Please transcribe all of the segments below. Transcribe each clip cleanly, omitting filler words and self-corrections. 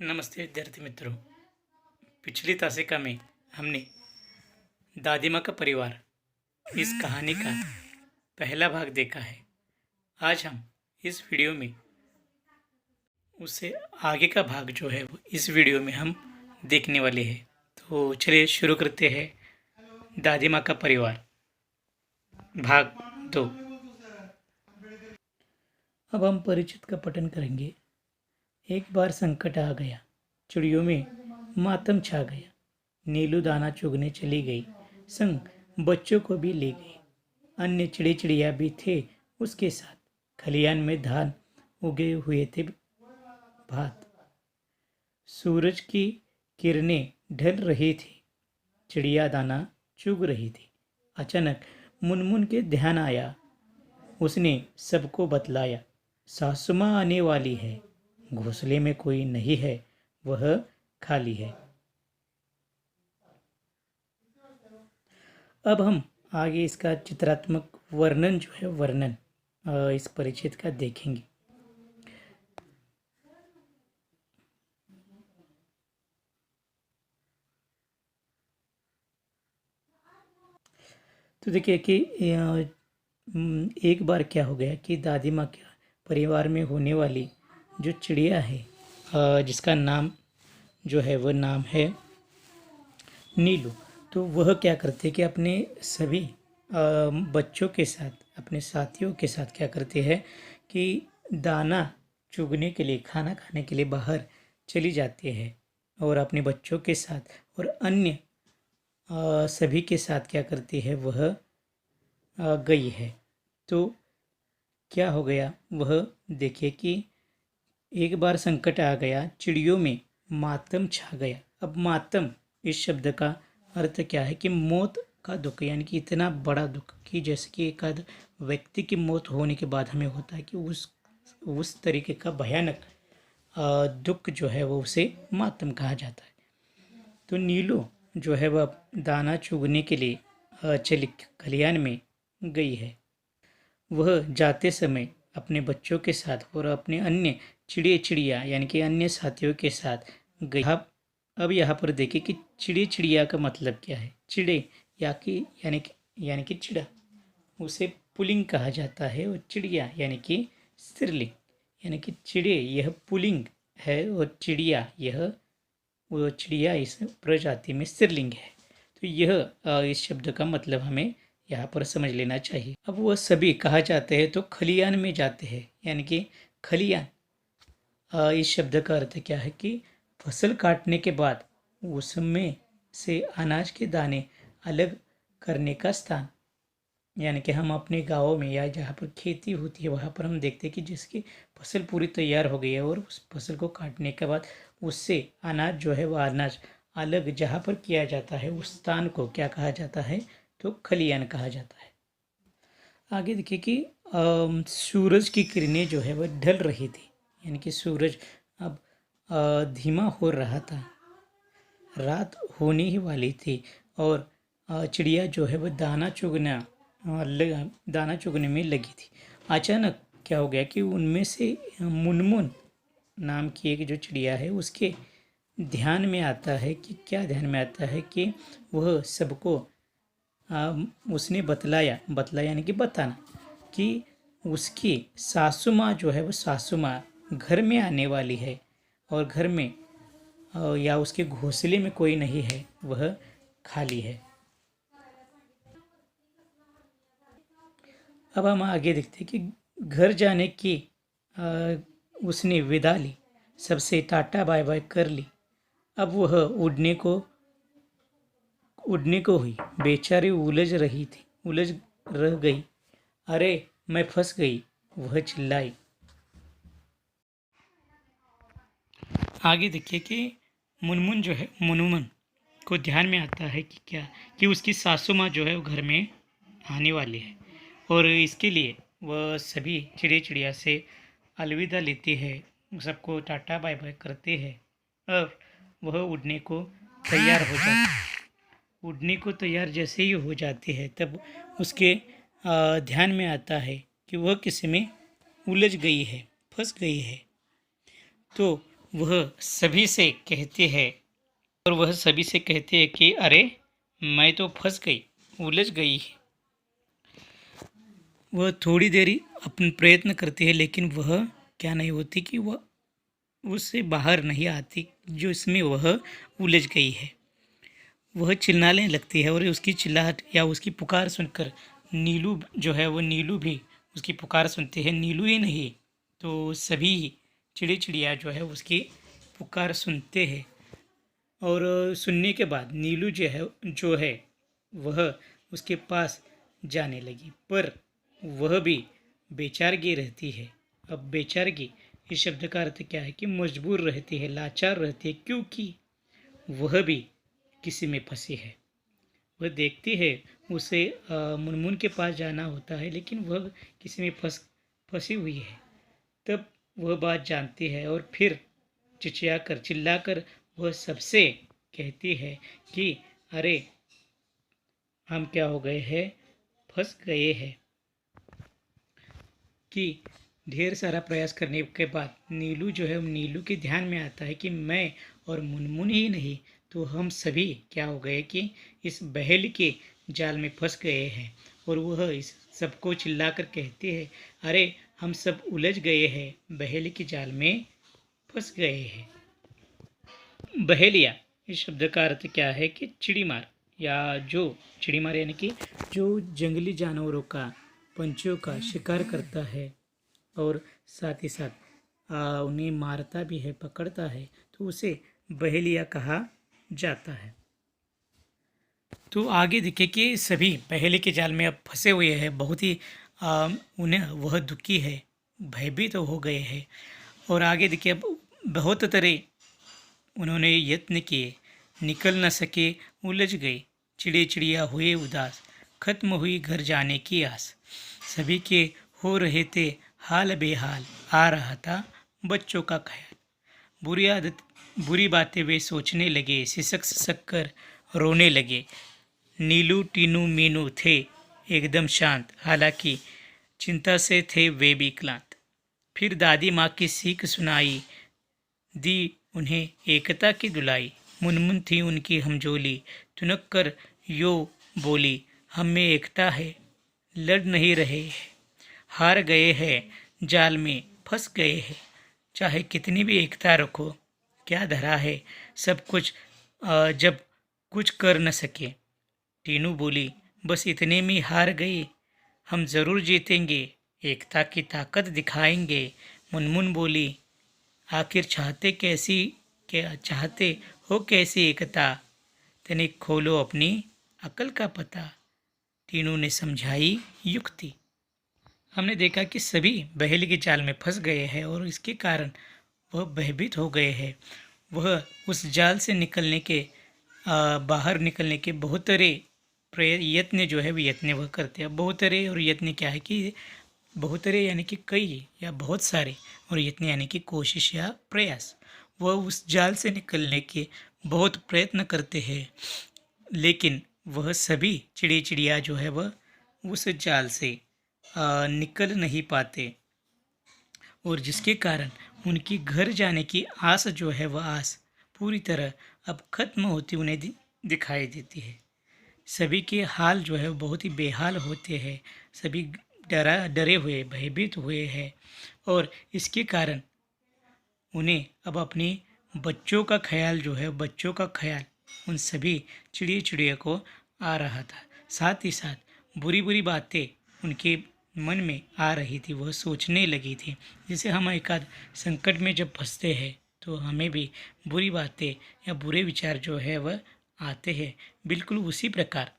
नमस्ते विद्यार्थी मित्रों। पिछली तासिका में हमने दादी माँ का परिवार इस कहानी का पहला भाग देखा है। आज हम इस वीडियो में उससे आगे का भाग जो है वो इस वीडियो में हम देखने वाले हैं। तो चलिए शुरू करते हैं। दादी माँ का परिवार भाग 2। अब हम परिचित का पठन करेंगे। एक बार संकट आ गया, चिड़ियों में मातम छा गया। नीलू दाना चुगने चली गई, संग बच्चों को भी ले गई। अन्य चिड़ी चिड़िया भी थे उसके साथ। खलियान में धान उगे हुए थे भात। सूरज की किरणें ढल रही थी, चिड़िया दाना चुग रही थी। अचानक मुनमुन के ध्यान आया। उसने सबको बतलाया, सासु माँ आने वाली है, घोंसले में कोई नहीं है, वह खाली है। अब हम आगे इसका चित्रात्मक वर्णन जो है वर्णन इस परिचित का देखेंगे। तो देखिए कि एक बार क्या हो गया कि दादी माँ के परिवार में होने वाली जो चिड़िया है, जिसका नाम जो है वह नाम है नीलू। तो वह क्या करते कि अपने सभी बच्चों के साथ, अपने साथियों के साथ क्या करते हैं कि दाना चुगने के लिए, खाना खाने के लिए बाहर चली जाती है और अपने बच्चों के साथ और अन्य सभी के साथ क्या करती है, वह गई है। तो क्या हो गया, वह देखिए कि एक बार संकट आ गया, चिड़ियों में मातम छा गया। अब मातम इस शब्द का अर्थ क्या है कि मौत का दुख, यानी कि इतना बड़ा दुख कि जैसे कि एक आध व्यक्ति की मौत होने के बाद हमें होता है कि उस तरीके का भयानक दुख जो है वो उसे मातम कहा जाता है। तो नीलू जो है वह दाना चुगने के लिए चली खलियान में गई है। वह जाते समय अपने बच्चों के साथ और अपने अन्य चिड़िया यानी कि अन्य साथियों के साथ गई। अब यहाँ पर देखिए कि चिड़िया का मतलब क्या है। चिड़े यानी कि चिड़ा, उसे पुल्लिंग कहा जाता है, और चिड़िया यानी कि स्त्रीलिंग। यानी कि चिड़े यह पुल्लिंग है और चिड़िया इस प्रजाति में स्त्रीलिंग है। तो यह इस शब्द का मतलब हमें यहाँ पर समझ लेना चाहिए। अब वह सभी कहा जाते हैं तो खलियान में जाते हैं, यानी कि खलियान इस शब्द का अर्थ क्या है कि फसल काटने के बाद उसमें से अनाज के दाने अलग करने का स्थान। यानी कि हम अपने गाँव में या जहाँ पर खेती होती है वहाँ पर हम देखते हैं कि जिसकी फसल पूरी तैयार हो गई है और उस फसल को काटने के बाद उससे अनाज जो है वह अनाज अलग जहाँ पर किया जाता है उस स्थान को क्या कहा जाता है, तो खलियान कहा जाता है। आगे देखिए कि सूरज की किरणें जो है वह ढल रही थी, यानी कि सूरज अब धीमा हो रहा था, रात होने ही वाली थी और चिड़िया जो है वह दाना चुगने में लगी थी। अचानक क्या हो गया कि उनमें से मुनमुन नाम की एक जो चिड़िया है उसके ध्यान में आता है कि क्या ध्यान में आता है कि वह सबको उसने बतलाया यानी कि बताना कि उसकी सासू माँ जो है वो सासू माँ घर में आने वाली है और घर में या उसके घोंसले में कोई नहीं है, वह खाली है। अब हम आगे देखते हैं कि घर जाने की उसने विदा ली, सबसे टाटा बाय बाय कर ली। अब वह उड़ने को हुई, बेचारी उलझ रह गई। अरे मैं फंस गई, वह चिल्लाई। आगे देखिए कि मुनमुन को ध्यान में आता है कि क्या कि उसकी सासू माँ जो है वो घर में आने वाली है और इसके लिए वह सभी चिड़िया से अलविदा लेती है, सबको टाटा बाय बाय करते हैं। अब वह उड़ने को तैयार जैसे ही हो जाती है तब उसके ध्यान में आता है कि वह किसी में उलझ गई है, फंस गई है। तो वह सभी से कहते हैं कि अरे मैं तो फंस गई, उलझ गई। वह थोड़ी देरी अपन प्रयत्न करती है, लेकिन वह क्या नहीं होती कि वह उससे बाहर नहीं आती, जो इसमें वह उलझ गई है। वह चिल्लाने लगती है और उसकी चिल्लाहट या उसकी पुकार सुनकर नीलू जो है वो नीलू भी उसकी पुकार सुनती है। नीलू ही नहीं तो सभी चिड़िया जो है उसकी पुकार सुनते हैं। और सुनने के बाद नीलू जो है वह उसके पास जाने लगी, पर वह भी बेचारगी रहती है। अब बेचारगी इस शब्द का अर्थ क्या है कि मजबूर रहती है, लाचार रहती है, क्योंकि वह भी किसी में फंसी है। वह देखती है उसे मुनमुन के पास जाना होता है, लेकिन वह किसी में फंसी हुई है। तब वह बात जानती है और फिर चिल्लाकर वह सबसे कहती है कि अरे हम क्या हो गए हैं, फंस गए हैं। कि ढेर सारा प्रयास करने के बाद नीलू के ध्यान में आता है कि मैं और मुनमुन ही नहीं तो हम सभी क्या हो गए कि इस बहेली के जाल में फंस गए हैं। और वह इस सबको चिल्लाकर कहती है, अरे हम सब उलझ गए हैं, बहेली के जाल में फंस गए हैं। बहेलिया इस शब्द का अर्थ क्या है कि चिड़ीमार, या जो चिड़ीमार यानी कि जो जंगली जानवरों का, पंछियों का शिकार करता है और साथ ही साथ उन्हें मारता भी है, पकड़ता है, तो उसे बहेलिया कहा जाता है। तो आगे देखे कि सभी बहेली के जाल में अब फंसे हुए हैं। बहुत ही उन्हें वह दुखी है, भयभीत तो हो गए हैं। और आगे देखिए अब बहुत तरह उन्होंने यत्न किए, निकल न सके, उलझ गए, चिड़िया हुए उदास, खत्म हुई घर जाने की आस, सभी के हो रहे थे हाल बेहाल, आ रहा था बच्चों का ख्याल, बुरी बातें वे सोचने लगे, सिसक सिसक कर रोने लगे। नीलू टीनू मीनू थे एकदम शांत, हालांकि चिंता से थे वे भी क्लांत। फिर दादी माँ की सीख सुनाई, दी उन्हें एकता की दुलाई, मुनमुन थी उनकी हमजोली, तुनक कर यो बोली, हम में एकता है, लड़ नहीं रहे हैं, हार गए हैं, जाल में फंस गए हैं, चाहे कितनी भी एकता रखो, क्या धरा है सब कुछ जब कुछ कर न सके। टीनू बोली, बस इतने में हार गई, हम ज़रूर जीतेंगे, एकता की ताकत दिखाएंगे। मुनमुन बोली, आखिर चाहते हो कैसी एकता, तनिक खोलो अपनी अकल का पता। तीनों ने समझाई युक्ति। हमने देखा कि सभी बहेली के जाल में फंस गए हैं और इसके कारण वह भयभीत हो गए हैं। वह उस जाल से बाहर निकलने के बहुत सारे यत्न जो है वो यत्न वह करते हैं। बहुत सारे और यत्न क्या है कि बहुत सारे यानी कि कई या बहुत सारे, और यत्न यानी कि कोशिश या प्रयास। वह उस जाल से निकलने के बहुत प्रयत्न करते हैं, लेकिन वह सभी चिड़िया जो है वह उस जाल से निकल नहीं पाते, और जिसके कारण उनकी घर जाने की आस जो है वह आस पूरी तरह अब खत्म होती उन्हें दिखाई देती है। सभी के हाल जो है बहुत ही बेहाल होते हैं, सभी डरे हुए, भयभीत हुए हैं, और इसके कारण उन्हें अब अपने बच्चों का ख्याल उन सभी चिड़िया को आ रहा था। साथ ही साथ बुरी बुरी बातें उनके मन में आ रही थी, वह सोचने लगी थी। जैसे हम एकाध संकट में जब फंसते हैं तो हमें भी बुरी बातें या बुरे विचार जो है वह आते हैं, बिल्कुल उसी प्रकार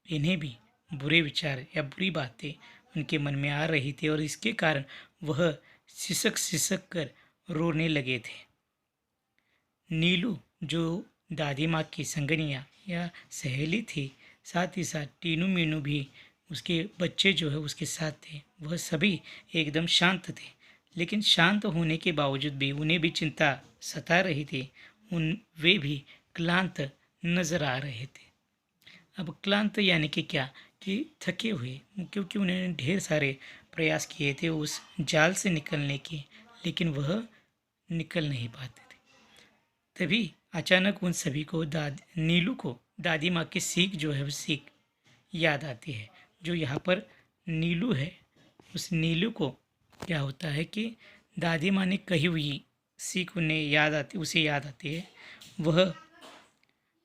इन्हें भी बुरे विचार या बुरी बातें उनके मन में आ रही थी, और इसके कारण वह सिसक सिसक कर रोने लगे थे। नीलू जो दादी माँ की संगनिया या सहेली थी, साथ ही साथ टीनू मीनू भी उसके बच्चे जो है उसके साथ थे, वह सभी एकदम शांत थे। लेकिन शांत होने के बावजूद भी उन्हें भी चिंता सता रही थी, वे भी क्लांत नजर आ रहे थे। अब क्लांत यानी कि क्या कि थके हुए, क्योंकि उन्होंने ढेर सारे प्रयास किए थे उस जाल से निकलने के, लेकिन वह निकल नहीं पाते थे। तभी अचानक उन सभी को नीलू को दादी माँ की सीख जो है वो सीख याद आती है। जो यहाँ पर नीलू है, उस नीलू को क्या होता है कि दादी माँ ने कही हुई सीख उसे याद आती है। वह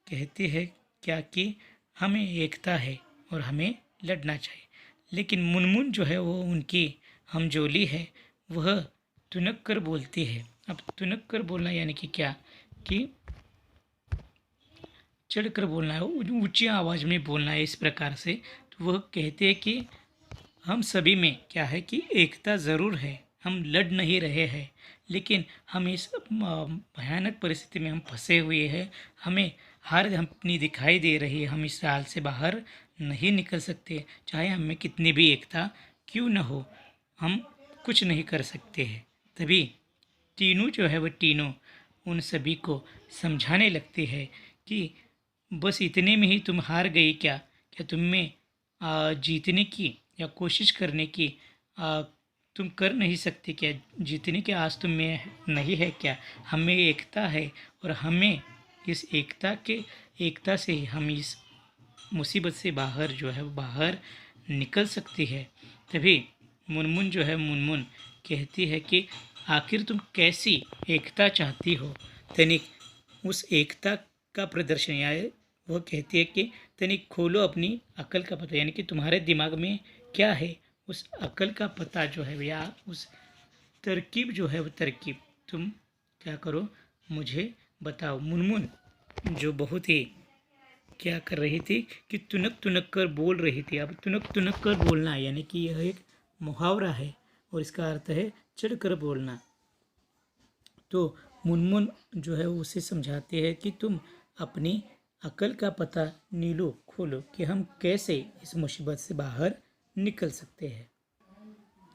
कहती है क्या कि हमें एकता है और हमें लड़ना चाहिए। लेकिन मुनमुन जो है वो उनकी हमजोली है, वह तुनक कर बोलती है। अब तुनक कर बोलना यानी कि क्या कि चढ़ कर बोलना है, ऊंची आवाज़ में बोलना है इस प्रकार से। तो वह कहते हैं कि हम सभी में क्या है कि एकता ज़रूर है, हम लड़ नहीं रहे हैं, लेकिन हम इस भयानक परिस्थिति में हम फंसे हुए हैं। हमें हार अपनी दिखाई दे रही है, हम इस हाल से बाहर नहीं निकल सकते। चाहे हमें कितनी भी एकता क्यों न हो, हम कुछ नहीं कर सकते हैं। तभी टीनू जो है वह टीनू उन सभी को समझाने लगती है कि बस इतने में ही तुम हार गई क्या? क्या तुम में जीतने की या कोशिश करने की तुम कर नहीं सकते क्या? जीतने की आस तुम में नहीं है क्या? हमें एकता है और हमें इस एकता से ही हम इस मुसीबत से बाहर जो है वो बाहर निकल सकती है। तभी मुनमुन जो है मुनमुन कहती है कि आखिर तुम कैसी एकता चाहती हो? तनिक उस एकता का प्रदर्शन या वह कहती है कि तनिक खोलो अपनी अकल का पता, यानी कि तुम्हारे दिमाग में क्या है, उस अकल का पता जो है या उस तरकीब जो है वो तरकीब तुम क्या करो, मुझे बताओ। मुनमुन जो बहुत ही क्या कर रही थी कि तुनक तुनक कर बोल रही थी। अब तुनक तुनक कर बोलना यानी कि यह एक मुहावरा है और इसका अर्थ है चढ़ कर बोलना। तो मुनमुन जो है वो उसे समझाते हैं कि तुम अपनी अकल का पता नीलो खोलो कि हम कैसे इस मुसीबत से बाहर निकल सकते हैं।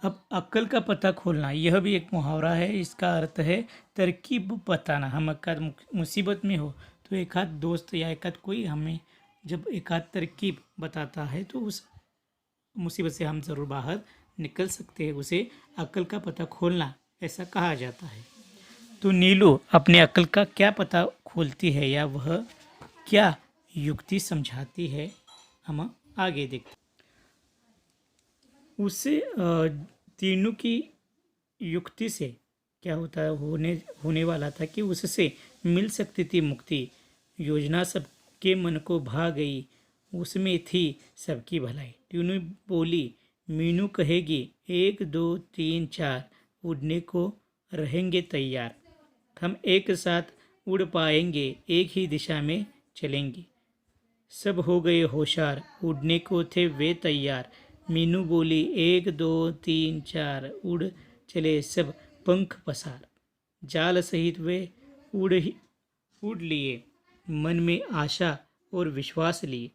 अब अक्ल का पता खोलना यह भी एक मुहावरा है। इसका अर्थ है तरकीब बताना। हम एकाध मुसीबत में हो तो एक आध दोस्त या एक आध कोई हमें जब एक आध तरकीब बताता है तो उस मुसीबत से हम ज़रूर बाहर निकल सकते हैं। उसे अक्ल का पता खोलना ऐसा कहा जाता है। तो नीलू अपने अक्ल का क्या पता खोलती है या वह क्या युक्ति समझाती है, हम आगे देखते हैं। उससे तीनों की युक्ति से क्या होता है होने वाला था कि उससे मिल सकती थी मुक्ति। योजना सबके मन को भा गई, उसमें थी सबकी भलाई। तीनों बोली मीनू कहेगी 1 2 3 4 उड़ने को रहेंगे तैयार। हम एक साथ उड़ पाएंगे, एक ही दिशा में चलेंगे। सब हो गए होशियार, उड़ने को थे वे तैयार। मीनू बोली 1 2 3 4 उड़ चले सब पंख पसार। जाल सहित वे उड़ लिए, मन में आशा और विश्वास लिए।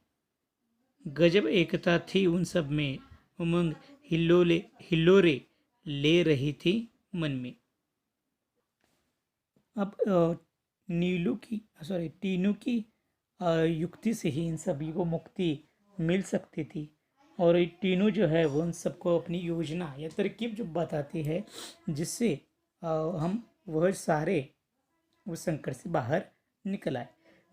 गजब एकता थी उन सब में, उमंग हिल्लोरे ले रही थी मन में। अब टीनू की युक्ति से ही इन सभी को मुक्ति मिल सकती थी। और ये टीनू जो है वो उन सबको अपनी योजना या तरकीब जो बताती है जिससे हम वह सारे उस संकट से बाहर निकल आए।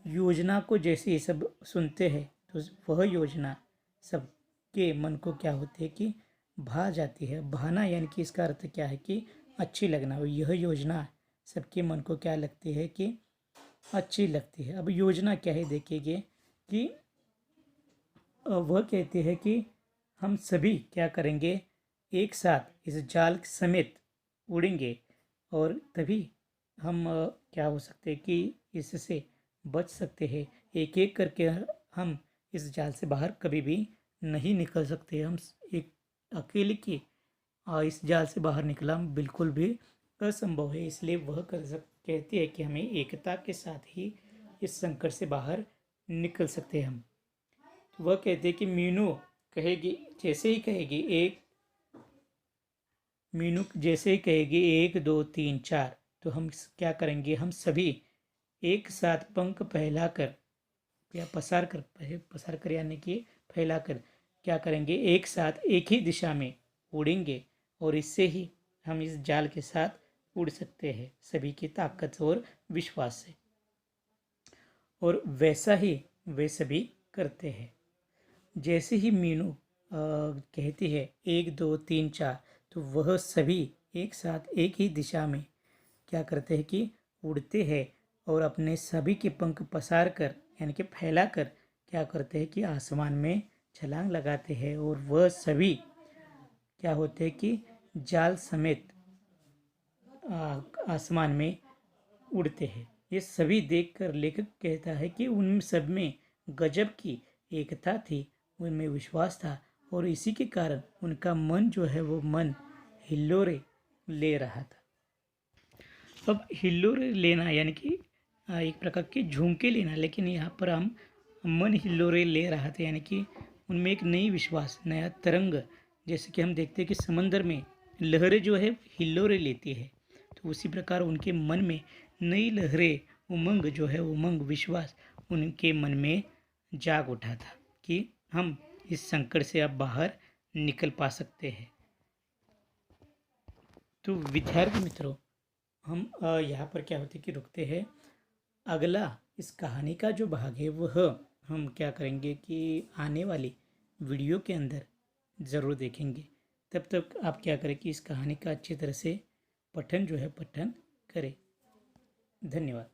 योजना को जैसे ये सब सुनते हैं तो वह योजना सबके मन को क्या होती है कि भा जाती है। भाना यानी कि इसका अर्थ क्या है कि अच्छी लगना। यह योजना सबके मन को क्या लगती है कि अच्छी लगती है। अब योजना क्या है देखिए कि वह कहते हैं कि हम सभी क्या करेंगे, एक साथ इस जाल समेत उड़ेंगे और तभी हम क्या हो सकते हैं कि इससे बच सकते हैं। एक एक करके हम इस जाल से बाहर कभी भी नहीं निकल सकते। हम एक अकेले की इस जाल से बाहर निकलना बिल्कुल भी असंभव है। इसलिए वह कहती है कि हमें एकता के साथ ही इस संकट से बाहर निकल सकते हैं हम। वह कहते हैं कि मीनू जैसे ही कहेगी 1 2 3 4 तो हम क्या करेंगे, हम सभी एक साथ पंख फैलाकर या पसार कर यानी कि फैलाकर क्या करेंगे, एक साथ एक ही दिशा में उड़ेंगे और इससे ही हम इस जाल के साथ उड़ सकते हैं सभी की ताकत और विश्वास से। और वैसा ही वे सभी करते हैं। जैसे ही मीनू कहती है 1 2 3 4, तो वह सभी एक साथ एक ही दिशा में क्या करते हैं कि उड़ते हैं और अपने सभी के पंख पसार कर यानी कि फैला कर क्या करते हैं कि आसमान में छलांग लगाते हैं और वह सभी क्या होते हैं कि जाल समेत आसमान में उड़ते हैं। ये सभी देखकर लेखक कहता है कि उन सब में गजब की एकता थी, उनमें विश्वास था और इसी के कारण उनका मन जो है वो मन हिल्लोरे ले रहा था। अब हिल्लोरे लेना यानी कि एक प्रकार के झुमके लेना, लेकिन यहाँ पर हम मन हिल्लोरे ले रहा था यानी कि उनमें एक नई विश्वास, नया तरंग, जैसे कि हम देखते हैं कि समंदर में लहरें जो है हिल्लोरे लेती है, तो उसी प्रकार उनके मन में नई लहरें, उमंग जो है उमंग विश्वास उनके मन में जाग उठा था कि हम इस संकट से अब बाहर निकल पा सकते हैं। तो विद्यार्थी मित्रों, हम यहाँ पर क्या होते कि रुकते हैं। अगला इस कहानी का जो भाग है वह हम क्या करेंगे कि आने वाली वीडियो के अंदर ज़रूर देखेंगे। तब तक आप क्या करें कि इस कहानी का अच्छी तरह से पठन जो है पठन करें। धन्यवाद।